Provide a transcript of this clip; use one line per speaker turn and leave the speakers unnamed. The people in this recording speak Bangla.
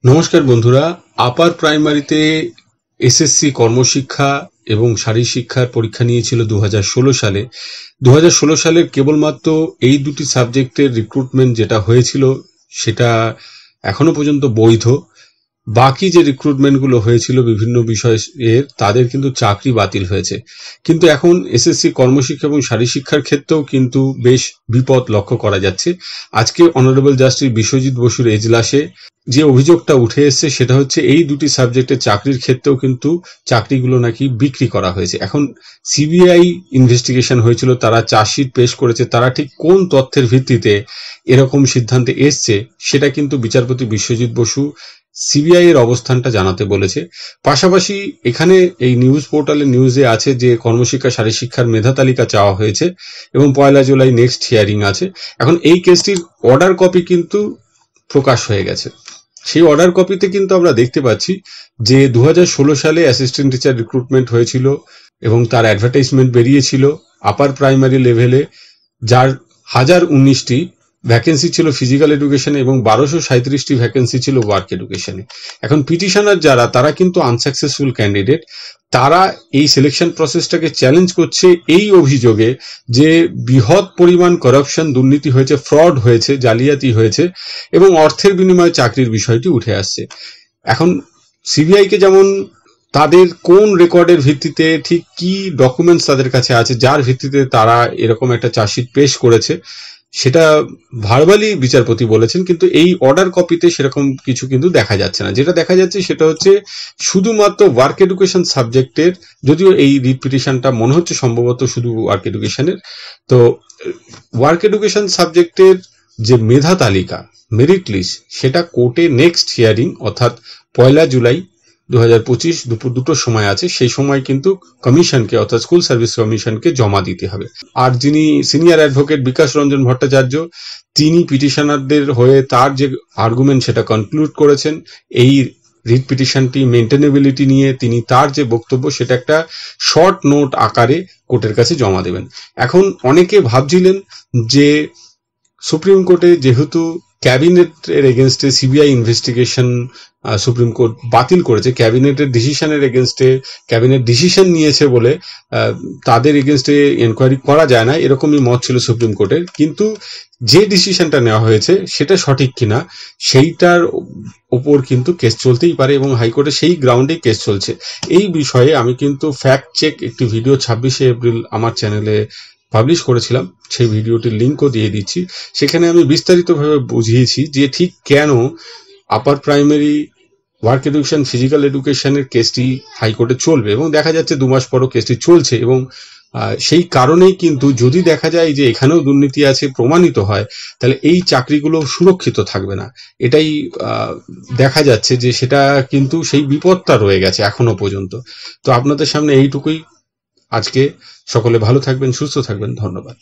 নমস্কার বন্ধুরা, আপার প্রাইমারিতে এসএসসি কর্মশিক্ষা এবং শারীরশিক্ষার পরীক্ষা নিয়েছিল 2016 সালে। 2016 সালের কেবলমাত্র এই দুটি সাবজেক্টের রিক্রুটমেন্ট যেটা হয়েছিল সেটা এখনো পর্যন্ত বৈধ। বাকি যে রিক্রুটমেন্টগুলো হয়েছিল বিভিন্ন বিষয়ের তাদের কিন্তু চাকরি বাতিল হয়েছে। কিন্তু এখন এসএসসি কর্মশিক্ষা এবং শারীরশিক্ষার ক্ষেত্রেও কিন্তু বেশ বিপদ লক্ষ্য করা যাচ্ছে। আজকে অনারেবল জাস্টিস বিশ্বজিৎ বসুর এজলাসে যে অভিযোগটা উঠে এসছে সেটা হচ্ছে এই দুটি সাবজেক্টের চাকরির ক্ষেত্রেও কিন্তু চাকরিগুলো নাকি বিক্রি করা হয়েছে। এখন সিবিআই ইনভেস্টিগেশন হয়েছিল, তারা চার্জশিট পেশ করেছে, তারা ঠিক কোন তথ্যের ভিত্তিতে এরকম সিদ্ধান্তে এসছে সেটা কিন্তু বিচারপতি বিশ্বজিৎ বসু সিবিআই এর অবস্থানটা জানাতে বলেছে। পাশাপাশি এখানে এই নিউজ পোর্টালের নিউজে আছে যে কর্মশিক্ষা শারীরশিক্ষার মেধা তালিকা চাওয়া হয়েছে এবং 1 জুলাই নেক্সট হিয়ারিং আছে। এখন এই কেসটির অর্ডার কপি কিন্তু প্রকাশ হয়ে গেছে। সেই অর্ডার কপিতে কিন্তু আমরা দেখতে পাচ্ছি যে 2016 সালে অ্যাসিস্ট্যান্ট টিচার রিক্রুটমেন্ট হয়েছিল এবং তার অ্যাডভার্টাইজমেন্ট বেরিয়েছিল আপার প্রাইমারি লেভেলে, যার 1019টি ভ্যাকেন্সি ছিল ফিজিক্যাল এডুকেশনে এবং 1237টি ভ্যাকেন্সি ছিল ওয়ার্ক এডুকেশনে। এখন পিটিশনার যারা, তারা কিন্তু আনসাকসেসফুল ক্যান্ডিডেট। তারা এই সিলেকশন প্রসেসটাকে চ্যালেঞ্জ করছে এই অভিযোগে যে বৃহৎ পরিমাণ করাপশন, দুর্নীতি হয়েছে, ফ্রড হয়েছে, জালিয়াতি হয়েছে এবং অর্থের বিনিময়ে চাকরির বিষয়টি উঠে আসছে। এখন সিবিআইকে যেমন তাদের কোন রেকর্ডের ভিত্তিতে ঠিক কি ডকুমেন্টস তাদের কাছে আছে যার ভিত্তিতে তারা এরকম একটা চার্জশিট পেশ করেছে সেটা ভার্বালি বিচারপতি বলেছেন, কিন্তু এই অর্ডার কপিতে সেরকম কিছু কিন্তু দেখা যাচ্ছে না। যেটা দেখা যাচ্ছে সেটা হচ্ছে শুধুমাত্র ওয়ার্ক এডুকেশন সাবজেক্টের, যদিও এই রিট পিটিশনটা মনে হচ্ছে সম্ভবত শুধু ওয়ার্ক এডুকেশনের, তো ওয়ার্ক এডুকেশন সাবজেক্টের যে মেধা তালিকা, মেরিট লিস্ট, সেটা কোর্টে নেক্সট হিয়ারিং অর্থাৎ 1 জুলাই 2025 দুপুর 2টোর সময় আছে। সেই সময় কিন্তু কমিশনকে অর্থাৎ স্কুল সার্ভিস কমিশনকে জমা দিতে হবে। আর যিনি সিনিয়র অ্যাডভোকেট বিকাশ রঞ্জন ভট্টাচার্য, তিনি পিটিশনারদের হয়ে তার যে আর্গুমেন্ট সেটা কনক্লুড করেছেন। এই রিট পিটিশনটি মেইনটেনেবিলিটি নিয়ে তিনি তার যে বক্তব্য সেটা একটা শর্ট নোট আকারে কোর্টের কাছে জমা দেবেন। এখন অনেকে ভাবছিলেন যে সুপ্রিম কোর্টে যেহেতু ক্যাবিনেটের এগেনস্টে সিবিআই ইনভেস্টিগেশন সুপ্রিম কোর্ট বাতিল করেছে, ক্যাবিনেটের ডিসিশনের এগেনস্টে ক্যাবিনেট ডিসিশন নিয়েছে বলে তাদের এগেনস্টে এনকোয়ারি করা যায় না, এরকমই মত ছিল সুপ্রিম কোর্টের। কিন্তু যে ডিসিশনটা নেওয়া হয়েছে সেটা সঠিক কিনা সেইটার উপর কিন্তু কেস চলতেই পারে এবং হাইকোর্টে সেই গ্রাউন্ডেই কেস চলছে। এই বিষয়ে আমি কিন্তু ফ্যাক্ট চেক একটি ভিডিও 26শে এপ্রিল আমার চ্যানেলে পাবলিশ করেছিলাম, সেই ভিডিওটির লিঙ্কও দিয়ে দিচ্ছি। সেখানে আমি বিস্তারিতভাবে বুঝিয়েছি যে ঠিক কেন upper primary work education physical এডুকেশনের কেসটি হাইকোর্টে চলবে এবং দেখা যাচ্ছে 2 মাস পরও কেসটি চলছে এবং সেই কারণেই কিন্তু যদি দেখা যায় যে এখানেও দুর্নীতি আছে, প্রমাণিত হয়, তাহলে এই চাকরিগুলো সুরক্ষিত থাকবে না। এটাই দেখা যাচ্ছে যে সেটা কিন্তু সেই বিপদটা রয়ে গেছে এখনো পর্যন্ত। তো আপনাদের সামনে এইটুকুই আজকে। সকলে ভালো থাকবেন, সুস্থ থাকবেন, ধন্যবাদ।